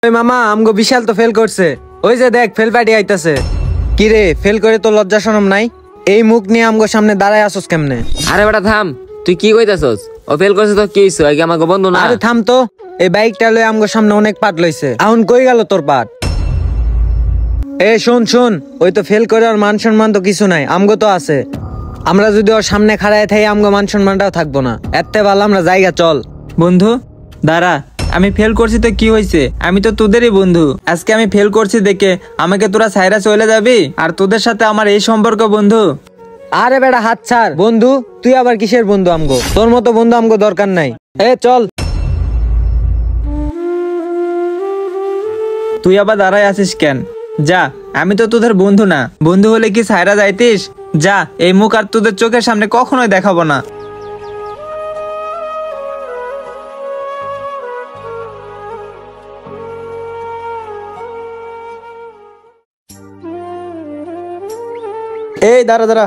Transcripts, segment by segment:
ওই মামা আমগো বিশাল তো ফেল করছে। ওই যে দেখ ফেল পার্টি আইতাছে। কি রে ফেল করে তো লজ্জা শরম নাই? এই মুখ নিয়ে আমগো সামনে দাঁড়ায় আসোস কেমনে? আরে বেটা থাম, তুই কি কইতাছস? ও ফেল করছে তো কি হইছে? আগে আমাকে বন্ধু না। আরে থাম তো, এই বাইকটা লয়ে আমগো সামনে অনেক পাট লইছে। এখন কই গেল তোর পাট? এ শোন শোন, ওই তো ফেল করে আর মান সম্মান তো কিছু নাই, আমগো তো আছে। আমরা যদি ওর সামনে খাড়ায় থাকি আমগো মান সম্মানটাও থাকবো না। এতে ভালো আমরা জায়গা চল। বন্ধু দাঁড়া, আমি ফেল করছি তো কি হয়েছে? আমি তো তোদেরই বন্ধু। আজকে আমি ফেল করছি দেখে আমাকে তোরা সাইরা চলে যাবি? আর তোদের সাথে আমার এই সম্পর্ক বন্ধু? আরে বেটা হাত ছাড়। বন্ধু তুই আবার কিসের বন্ধু আমগো? তোর মতো বন্ধু আমগো দরকার নাই। এ চল। তুই আবার দাঁড়ায় আছিস কেন? যা, আমি তো তোদের বন্ধু না। বন্ধু হলে কি সাইরা যাইতিস? যা, এই মুখ আর তোদের চোখের সামনে কখনোই দেখাবো না। এই দাঁড়া দাঁড়া,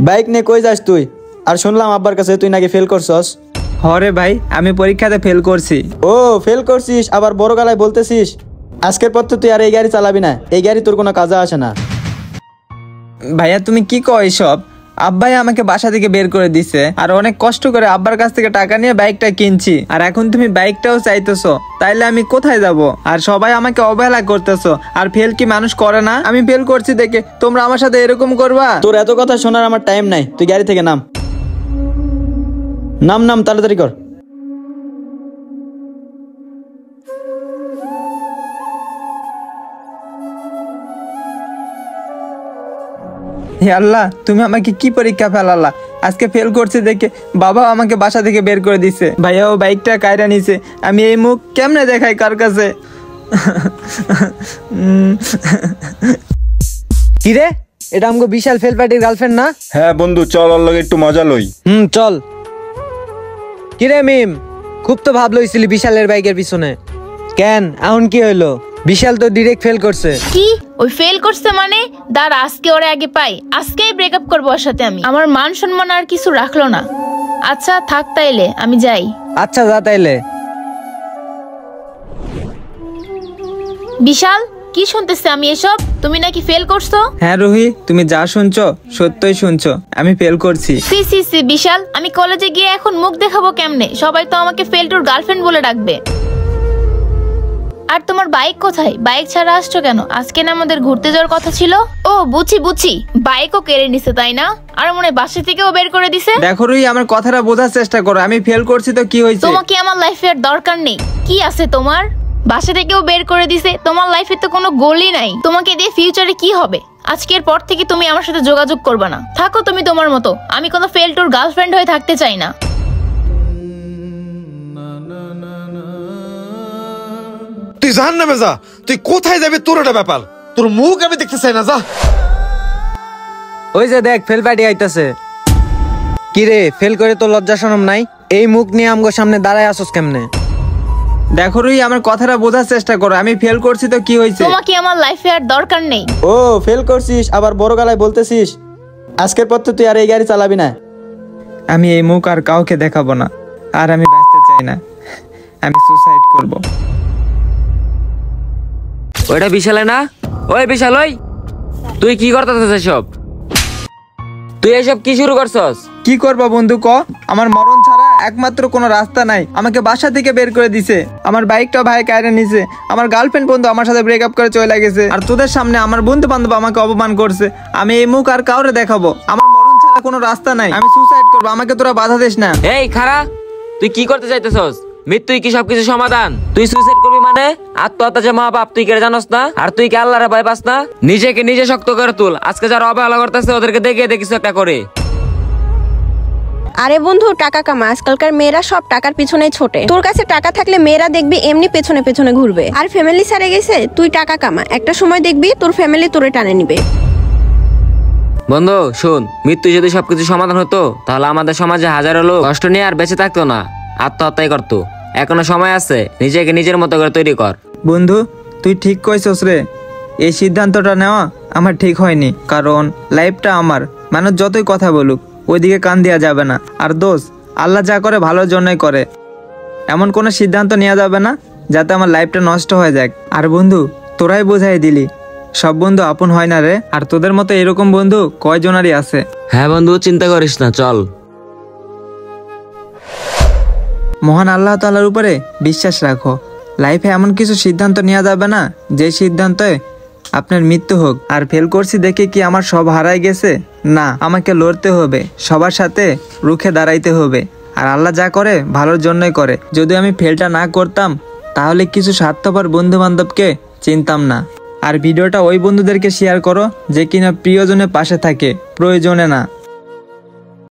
বাইক নিয়ে কই যাস তুই? আর শুনলাম আব্বার কাছে তুই নাকি ফেল করছস। হরে ভাই, আমি পরীক্ষাতে ফেল করছি। ও ফেল করছিস, আবার বড় গলায় বলতেছিস? আজকের পর তো তুই আর এই গাড়ি চালাবি না। এই গাড়ি তোর কোনো কাজে আসে না। ভাইয়া তুমি কি কও এসব? আব্বাই আমাকে বাসা থেকে বের করে দিছে, আর অনেক কষ্ট করে আব্বার কাছ থেকে টাকা নিয়ে বাইকটা কিনছি। আর এখন তুমি বাইকটাও চাইতেছো, তাইলে আমি কোথায় যাব? আর সবাই আমাকে অবহেলা করতেছো। আর ফেল কি মানুষ করে না? আমি ফেল করছি দেখে তোমরা আমার সাথে এরকম করবা? তোর এত কথা শোনার আমার টাইম নাই। তুই গাড়ি থেকে নাম। নাম নাম, তাড়াতাড়ি কর। হে আল্লাহ, তুমি আমাকে কি পরীক্ষা ফেলালা? আজকে ফেল করছি দেখে বাবা আমাকে বাসা থেকে বের করে দিছে। ভাইয়াও বাইকটা কায়রা নিছে। আমি এই মুখ কেমনে দেখাই কার কাছে? কি রে, এটা আমগো বিশাল ফেল পার্টির গার্লফ্রেন্ড না? হ্যাঁ বন্ধু, চল ওর লগে একটু মজা লই। চল। কি রে মিম, খুব তো ভাব লইছিলি বিশালের বাইকের পিছনে, কেন এখন কি হইলো? বিশাল তো ডিরেক্ট ফেল করছে। কি ওই ফেল করছে মানে? দাঁড়া, আজকে ওরে আগে পাই। আজকেই ব্রেকআপ করবো ওর সাথে আমি। আমার মান সম্মান আর কিছু রাখলো না। আচ্ছা থাক তাইলে, আমি যাই। আচ্ছা যা তাইলে। বিশাল, কি শুনতেছে আমি এসব? তুমি নাকি ফেল করছো? হ্যাঁ রুহি, তুমি যা শুনছো সত্যই শুনছো। আমি ফেল করছি। সি সি সি বিশাল, আমি কলেজে গিয়ে এখন মুখ দেখাবো কেমনে? সবাই তো আমাকে ফেলটুর গার্লফ্রেন্ড বলে ডাকবে। আর তোমার বাইক কোথায়? বাইক ছাড়া আসছো কেন? আজকে না আমাদের ঘুরতে যাওয়ার কথা ছিল? ও বুঝি, বাইকও কেড়ে নিছে তাই না? আর মনে বাসা থেকেও বের করে দিছে। দেখো রুহি, আমার কথাটা বোঝার চেষ্টা করো। আমি ফেল করছি তো কি হয়েছে? তোমাকে আমার লাইফে আর দরকার নেই। কি আছে তোমার? বাসা থেকেও বের করে দিছে। তোমার লাইফে তো কোনো গোলই নাই। তোমাকে দিয়ে ফিউচারে কি হবে? আজকের পর থেকে তুমি আমার সাথে যোগাযোগ করবে না। থাকো তুমি তোমার মতো। আমি কোনো ফেলটুর গার্লফ্রেন্ড হয়ে থাকতে চাই না। তুই জাহান্নামে যা। তুই কোথায় যাবি তোর একটা ব্যাপার। তোর মুখ আমি দেখতে চাই না, যা। ওই যে দেখ ফেল পার্টি আইতাছে। কি রে ফেল করে তো লজ্জা শরম নাই? এই মুখ নিয়ে আমগো সামনে দাঁড়ায় আসোস কেমনে? দেখো রুহি, আমার কথাটা বোঝার চেষ্টা করো। আমি ফেল করছি তো কি হয়েছে? তোমাকে আমার লাইফে আর দরকার নেই। ও ফেল করছিস, আবার বড় গলায় বলতেছিস? আজকের পর তো তুই আর এই গাড়ি চালাবি না। আমি এই মুখ আর কাউকে দেখাবো না। আর আমি বাঁচতে চাই না। আমি সুসাইড করব। ওইটা বিশালে না? ওই বিশাল, ওই তুই কি করতেছিস এসব? তুই এসব কি শুরু করছস? কি করবো বন্ধু ক? আমার মরণ ছাড়া একমাত্র কোনো রাস্তা নাই। আমাকে বাসা থেকে বের করে দিছে। আমার বাইকটা ভাই কায়রা নিছে। আমার গার্লফ্রেন্ড বন্ধু আমার সাথে ব্রেকআপ করে চলে গেছে। আর তোদের সামনে আমার বন্ধু বান্ধব আমাকে অপমান করছে। আমি এই মুখ আর কাউরে দেখাবো? আমার মরণ ছাড়া কোনো রাস্তা নাই। আমি সুসাইড করবো। আমাকে তোরা বাধা দিস না। এই খারা, তুই কি করতে চাইতেছস? মৃত্যুই কি সবকিছু সমাধান? তুই সুইসাইড করবি মানে? আত্মহত্যা যে মহাপাপ, তুই কেড়ে জানোস না? আর তুই কি আল্লাহরে ভয় পাস না? নিজেকে নিজে শক্ত করে তুল। আজকে যারা অবহেলা করতেছে ওদেরকে দেখে কিছু একটা করে। আরে বন্ধু, টাকা কামা। আজকালকার মেয়েরা সব টাকার পিছনেই ছোটে। তোর কাছে টাকা থাকলে মেয়েরা দেখবি এমনি পেছনে পেছনে ঘুরবে। আর ফ্যামিলি ছেড়ে গেছে, তুই টাকা কামা। একটা সময় দেখবি তোর ফ্যামিলি তোরে টানে নিবে। বন্ধু শোন, মৃত্যু যদি সবকিছু সমাধান হতো তাহলে আমাদের সমাজে হাজারো লোক কষ্ট নিয়ে আর বেঁচে থাকতো না, আত্মহত্যাই করতো। এখনো সময় আছে, নিজেকে নিজের মতো করে তৈরি কর। বন্ধু তুই ঠিক কইছস রে। এই সিদ্ধান্তটা নেওয়া আমার ঠিক হয়নি, কারণ লাইফটা আমার। মানুষ যতই কথা বলুক ওইদিকে কান দেওয়া যাবে না। আর দোষ, আল্লাহ যা করে ভালোর জন্যই করে। এমন কোনো সিদ্ধান্ত নেওয়া যাবে না যাতে আমার লাইফটা নষ্ট হয়ে যাক। আর বন্ধু তোরাই বোঝাই দিলি সব বন্ধু আপন হয় না রে, আর তোদের মতো এরকম বন্ধু কয়জনারই আছে। হ্যাঁ বন্ধু, চিন্তা করিস না, চল। মহান আল্লাহ তাআলার উপরে বিশ্বাস রাখো। লাইফে এমন কিছু সিদ্ধান্ত নেওয়া যাবে না যে সিদ্ধান্তে আপনার মৃত্যু হোক। আর ফেল করছি দেখে কি আমার সব হারাই গেছে? না, আমাকে লড়তে হবে, সবার সাথে রুখে দাঁড়াইতে হবে। আর আল্লাহ যা করে ভালোর জন্যই করে। যদি আমি ফেলটা না করতাম তাহলে কিছু স্বার্থপর বন্ধু বান্ধবকে চিনতাম না। আর ভিডিওটা ওই বন্ধুদেরকে শেয়ার করো যে কিনা প্রিয়জনের পাশে থাকে, প্রয়োজনে না।